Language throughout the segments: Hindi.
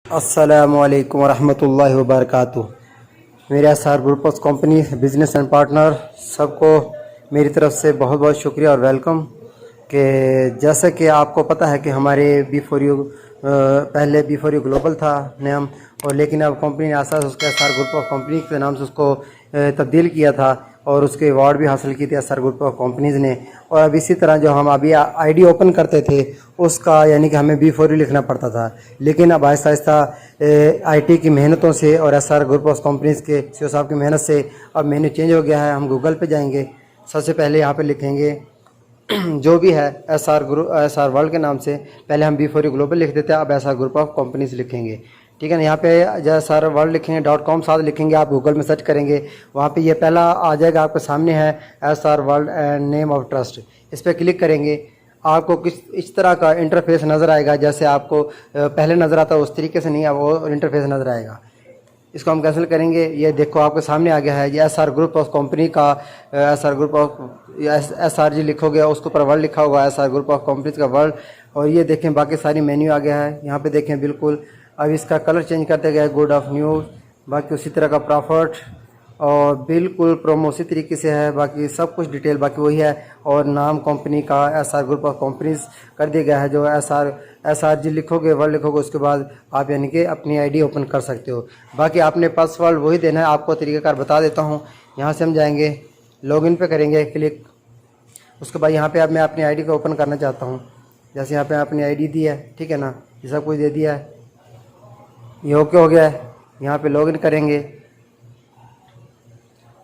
अस्सलामुअलैकुम वरहमतुल्लाहि वबरकातुहू। मेरे SR group of company business and partner सबको मेरी तरफ से बहुत बहुत शुक्रिया और वेलकम। कि जैसा कि आपको पता है कि हमारे B4U पहले B4U ग्लोबल था नाम, और लेकिन अब कंपनी ने आसास उसके एसआर ग्रुप ऑफ कंपनी के नाम से उसको तब्दील किया था और उसके अवार्ड भी हासिल किए थे एसआर ग्रुप ऑफ कंपनीज़ ने। और अब इसी तरह जो हम अभी आईडी ओपन करते थे उसका यानी कि हमें B4U लिखना पड़ता था, लेकिन अब आहिस्ता आहिस्ता आईटी की मेहनतों से और एसआर ग्रुप ऑफ कंपनीज़ के सीईओ साहब की मेहनत से अब मेन्यू चेंज हो गया है। हम गूगल पे जाएंगे, सबसे पहले यहाँ पे लिखेंगे जो भी है एसआर वर्ल्ड के नाम से। पहले हम B4U ग्लोबल लिख देते हैं, अब एसआर ग्रुप ऑफ कंपनीज लिखेंगे, ठीक है ना। यहाँ पे एसआर वर्ल्ड लिखेंगे, .com साथ लिखेंगे, आप गूगल में सर्च करेंगे, वहाँ पे ये पहला आ जाएगा आपके सामने है SR world and name of trust. इस पर क्लिक करेंगे, आपको किस इस तरह का इंटरफेस नज़र आएगा जैसे आपको पहले नज़र आता है उस तरीके से नहीं, अब वो इंटरफेस नज़र आएगा। इसको हम कैंसिल करेंगे। ये देखो आपके सामने आ गया है, ये एसआर ग्रुप ऑफ कंपनी का एसआर ग्रुप ऑफ SRG लिखोगे, उसके ऊपर वर्ल्ड लिखा होगा, एसआर ग्रुप ऑफ कंपनीज का वर्ल्ड। और ये देखें बाकी सारी मेन्यू आ गया है, यहाँ पे देखें बिल्कुल। अब इसका कलर चेंज करते गए, गुड ऑफ न्यूज़, बाकी उसी तरह का प्रॉफिट और बिल्कुल प्रोमो उसी तरीके से है, बाकी सब कुछ डिटेल बाकी वही है। और नाम कंपनी का एसआर ग्रुप ऑफ कंपनीज कर दिया गया है। जो SRG लिखोगे, वर्ल्ड लिखोगे, उसके बाद आप यानी कि अपनी आईडी ओपन कर सकते हो। बाकी आपने पासवर्ड वही देना है, आपको तरीक़ाकार बता देता हूँ। यहाँ से हम जाएंगे, लॉगिन पे करेंगे क्लिक, उसके बाद यहाँ पे अब मैं अपनी आईडी को ओपन करना चाहता हूँ। जैसे यहाँ पे अपनी आईडी दी है, ठीक है ना, ये सब कुछ दे दिया है, ये ओके हो गया है। यहाँ पे लॉगिन करेंगे,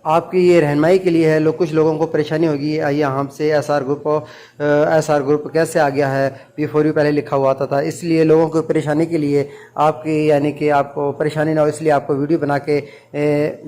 आपकी ये रहनमाई के लिए है। कुछ लोगों को परेशानी होगी आइए हमसे एसआर ग्रुप कैसे आ गया है, B4U पहले लिखा हुआ था, इसलिए लोगों को परेशानी के लिए आपकी यानी कि आपको परेशानी ना हो इसलिए आपको वीडियो बना के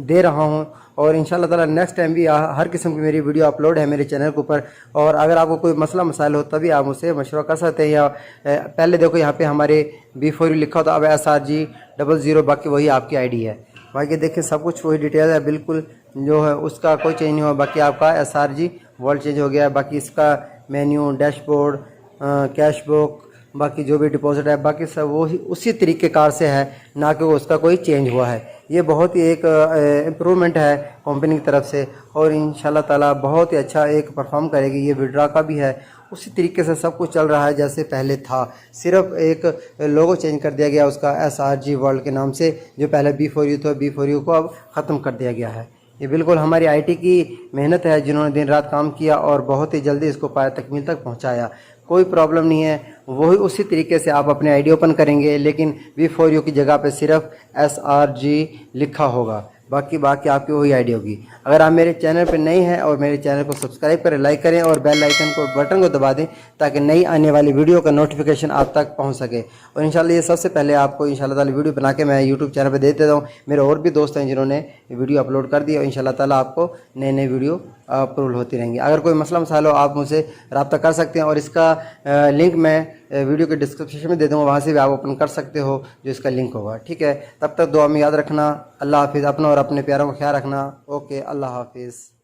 दे रहा हूँ। और इंशाल्लाह ताला नेक्स्ट टाइम भी हर किस्म की मेरी वीडियो अपलोड है मेरे चैनल के ऊपर। और अगर आपको कोई मसला मसाइल हो तभी आप मुझसे मशवरा कर सकते हैं। या पहले देखो यहाँ पे हमारे B4U लिखा होता, अब SRG 00 बाकी वही आपकी आईडी है। बाकी देखिए सब कुछ वही डिटेल है बिल्कुल, जो है उसका कोई चेंज नहीं हुआ। बाकी आपका SRG वर्ल्ड चेंज हो गया है। बाकी इसका मेन्यू, डैशबोर्ड, कैश बुक, बाकी जो भी डिपॉजिट है बाकी सब वो उसी तरीके कार से है, ना कि उसका कोई चेंज हुआ है। ये बहुत ही एक इम्प्रूवमेंट है कंपनी की तरफ से और इंशाल्लाह ताला बहुत ही अच्छा एक परफॉर्म करेगी। ये विड्रा का भी है, उसी तरीके से सब कुछ चल रहा है जैसे पहले था, सिर्फ एक लोगो चेंज कर दिया गया उसका SRG वर्ल्ड के नाम से। जो पहले B4U था, B4U को अब ख़त्म कर दिया गया है। ये बिल्कुल हमारी आईटी की मेहनत है जिन्होंने दिन रात काम किया और बहुत ही जल्दी इसको पाया तकमील तक पहुंचाया। कोई प्रॉब्लम नहीं है, वही उसी तरीके से आप अपने आईडी ओपन करेंगे, लेकिन B4U की जगह पे सिर्फ SRG लिखा होगा, बाकी आपकी वही आईडी होगी। अगर आप मेरे चैनल पर नए हैं और मेरे चैनल को सब्सक्राइब करें, लाइक करें और बेल आइकन को बटन को दबा दें ताकि नई आने वाली वीडियो का नोटिफिकेशन आप तक पहुंच सके। और इंशाल्लाह ये सबसे पहले आपको इंशाल्लाह ताला वीडियो बना के मैं यूट्यूब चैनल पर दे देता हूँ। मेरे और भी दोस्त हैं जिन्होंने वीडियो अपलोड कर दी और इंशाल्लाह ताला आपको नए नए वीडियो अपलोड होती रहेंगी। अगर कोई मसला मसाला हो आप मुझसे रब्ता कर सकते हैं और इसका लिंक मैं वीडियो के डिस्क्रिप्शन में दे दूँगा, वहाँ से भी आप ओपन कर सकते हो जो इसका लिंक होगा, ठीक है। तब तक दुआ में याद रखना। अल्लाह हाफिज़। अपना और अपने प्यारों का ख्याल रखना। ओके, अल्लाह हाफिज़।